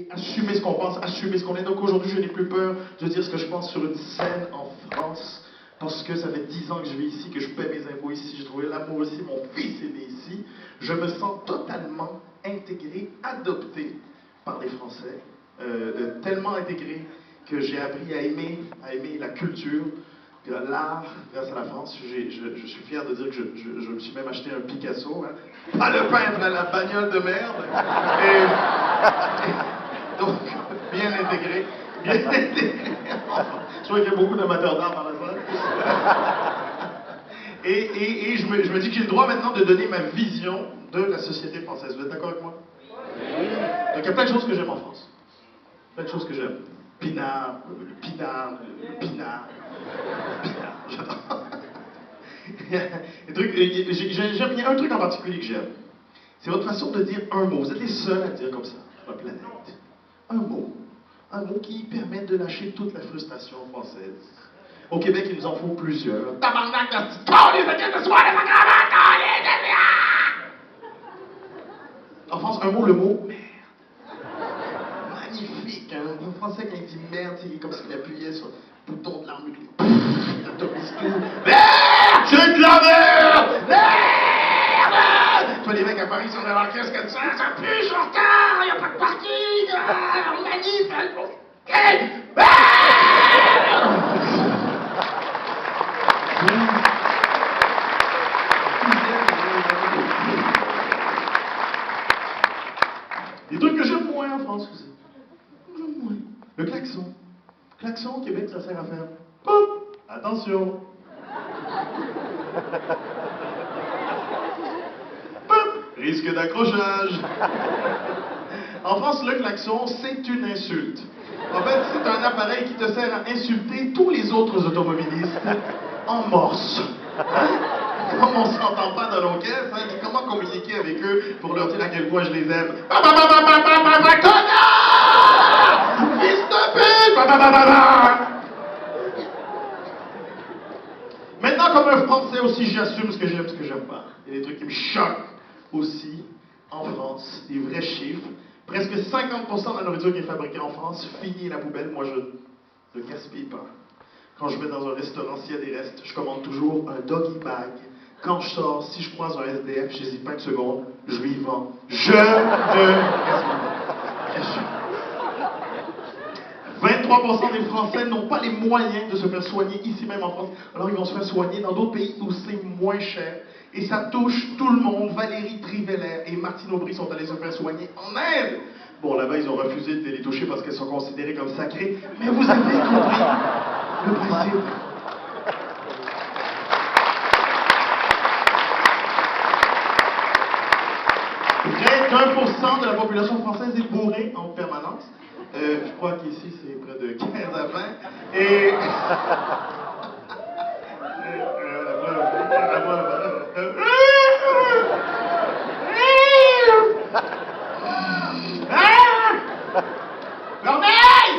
et assumer ce qu'on pense, assumer ce qu'on est. Donc aujourd'hui, je n'ai plus peur de dire ce que je pense sur une scène en France, parce que ça fait 10 ans que je vis ici, que je paie mes impôts ici, j'ai trouvé l'amour ici, mon fils est né ici. Je me sens totalement intégré, adopté par les Français, tellement intégré que j'ai appris à aimer la culture, l'art, grâce à la France. Je suis fier de dire que je me suis même acheté un Picasso, hein. Pas le peintre à la bagnole de merde. Donc, bien intégré. Bien intégré. Je vois qu'il y a beaucoup d'amateurs d'art dans la salle. Et je me dis que j'ai le droit maintenant de donner ma vision de la société française. Vous êtes d'accord avec moi? Oui. Donc il y a plein de choses que j'aime en France. Plein de choses que j'aime. Pinard, le pinard, j'adore. Il y a un truc en particulier que j'aime. C'est votre façon de dire un mot. Vous êtes les seuls à dire comme ça sur la planète. Un mot. Un mot qui permet de lâcher toute la frustration française. Au Québec, il nous en faut plusieurs. Tabarnak de petite câlisse de Christ de soir, les sacrements, câlisse de merde! En France, un mot, le mot merde. Magnifique, hein? Un Français, quand il dit merde, c'est comme s'il appuyait sur le bouton de l'arme nucléaire. Il autorise tout. Merde! C'est de la merde! Merde! Toi, les mecs à Paris, sont dans leur caisse comme ça pue, je suis en retard, il n'y a pas de parking, manif, merde! Des trucs que j'aime moins en France aussi. J'aime moins. Le klaxon. Klaxon au Québec, ça sert à faire. Pop! Attention! Pop! Risque d'accrochage! En France, le klaxon, c'est une insulte. En fait, c'est un appareil qui te sert à insulter tous les autres automobilistes en morse. Hein? Comme on s'entend pas dans nos caisses, hein, comment communiquer avec eux pour leur dire à quel point je les aime? Connard! Fils de pute! Maintenant, comme un Français aussi, j'assume ce que j'aime, ce que j'aime pas. Il y a des trucs qui me choquent aussi en France, des vrais chiffres. Presque 50% de la nourriture qui est fabriquée en France finit à la poubelle. Moi, je ne gaspille pas. Quand je vais dans un restaurant, s'il y a des restes, je commande toujours un doggy bag. Quand je sors, si je croise un SDF, j'hésite pas une seconde, je lui vends. Je ne gaspille pas. 23% des Français n'ont pas les moyens de se faire soigner ici même en France. Alors ils vont se faire soigner dans d'autres pays où c'est moins cher. Et ça touche tout le monde. Valérie Trierweiler et Martine Aubry sont allés se faire soigner en Inde. Bon, là-bas, ils ont refusé de les toucher parce qu'elles sont considérées comme sacrées. Mais vous avez compris le principe. Près d'1% de la population française est bourrée en permanence. Je crois qu'ici, c'est près de 15 à 20. Et... Corneille!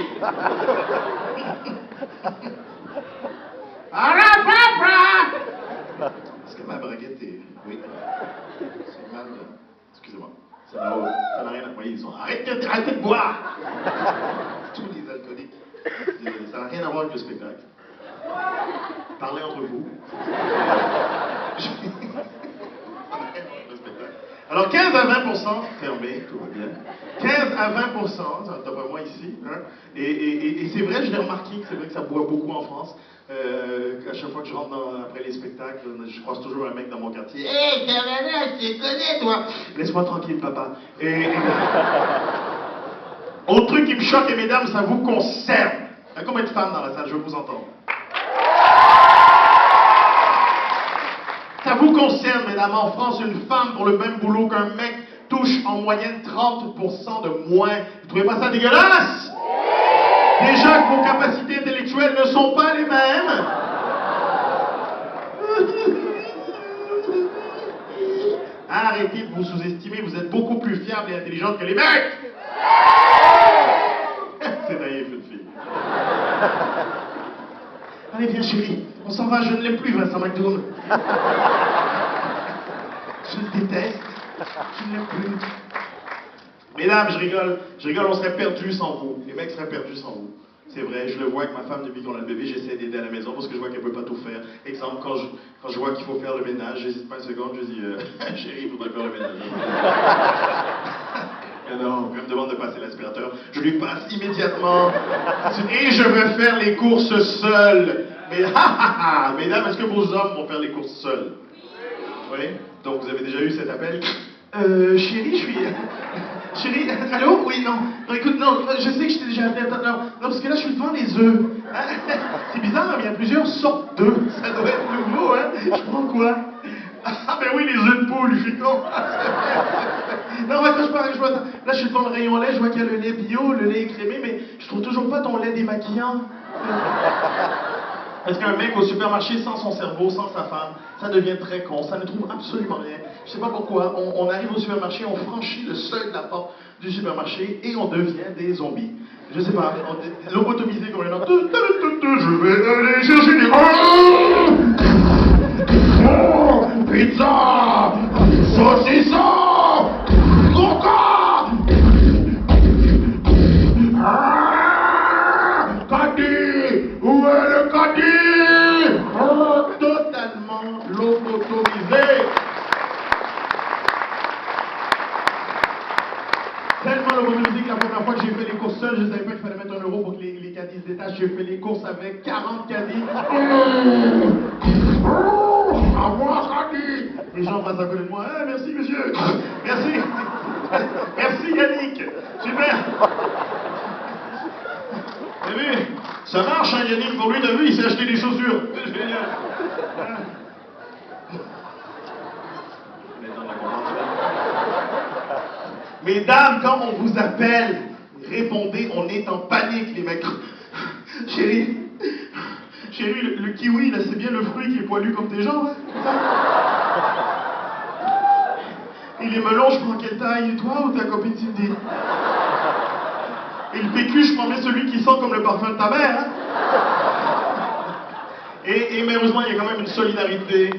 Est-ce que ma braguette est... Oui. C'est mal... Excusez-moi. Ça n'a rien à... Oui, ils sont... Arrêtez de boire! Tous les alcooliques. Ça n'a rien à voir avec le spectacle. Parlez entre vous. Alors 15 à 20%, fermé, tout va bien. 15 à 20%, t'as pas moi ici, hein? Et c'est vrai, je l'ai remarqué, c'est vrai que ça boit beaucoup en France. À chaque fois que je rentre après les spectacles, je croise toujours un mec dans mon quartier. Hé, Carvana, tu les connais, toi? Laisse-moi tranquille, papa. Autre truc qui me choque, et mesdames, ça vous concerne. Il y a combien de femmes dans la salle? Je veux vous entendre. Ça vous concerne, mesdames, en France, une femme pour le même boulot qu'un mec touche en moyenne 30% de moins. Vous trouvez pas ça dégueulasse? Déjà que vos capacités intellectuelles ne sont pas les mêmes. Arrêtez de vous sous-estimer, vous êtes beaucoup plus fiable et intelligente que les mecs. C'est naïf, une fille. Allez, viens, chérie. On s'en va, je ne l'aime plus, Vincent McDoom. Je le déteste. Je ne l'aime plus. Mesdames, je rigole, on serait perdus sans vous. Les mecs seraient perdus sans vous. C'est vrai, je le vois avec ma femme depuis qu'on a le bébé, j'essaie d'aider à la maison parce que je vois qu'elle peut pas tout faire. Exemple, quand je vois qu'il faut faire le ménage, j'hésite pas une seconde, je dis chérie, il faudrait faire le ménage. Et non, puis elle me demande de passer l'aspirateur, je lui passe immédiatement. Et je veux faire les courses seul. Mais mesdames, est-ce que vos hommes vont faire les courses seuls? Oui. Donc vous avez déjà eu cet appel? Chérie, je suis... Chérie, allô? Oui, non. Non, écoute, non, je sais que je t'ai déjà appelé. Attends, non, parce que là, je suis devant les œufs. Hein? C'est bizarre, mais il y a plusieurs sortes d'œufs. Ça doit être nouveau, hein? Je prends quoi? Ah, ben oui, les œufs de poule, je suis con. Non, attends, je vois, là, je suis devant le rayon lait, je vois qu'il y a le lait bio, le lait écrémé, mais je trouve toujours pas ton lait démaquillant. Parce qu'un mec au supermarché sans son cerveau, sans sa femme, ça devient très con, ça ne trouve absolument rien. Je sais pas pourquoi, on arrive au supermarché, on franchit le seuil de la porte du supermarché et on devient des zombies. Je sais pas, lobotomisé comme les gens. Je vais aller chercher des... Pizza! Saucisson! Coca! Caddy! Où est le caddie? Totalement lobotomisé! Tellement lobotomisé que la première fois que j'ai fait les courses seules, je savais pas qu'il fallait mettre 1 euro pour que les caddies se détachent. J'ai fait les courses avec 40 caddies. À moi, caddie! Les gens passent à côté de moi. Ah, merci, monsieur! Merci! Merci, Yannick! Super! T'as vu? Ça marche, hein, Yannick, pour lui, t'as vu, il s'est acheté des chaussures. C'est génial. Mesdames, quand on vous appelle, répondez, on est en panique, les mecs. Chérie, le kiwi, là, c'est bien le fruit qui est poilu comme tes jambes, hein? Et les melons, je prends quelle taille? Toi ou ta copine Cindy? Et le PQ, je prends bien celui qui sent comme le parfum de ta mère, hein? Et malheureusement, il y a quand même une solidarité.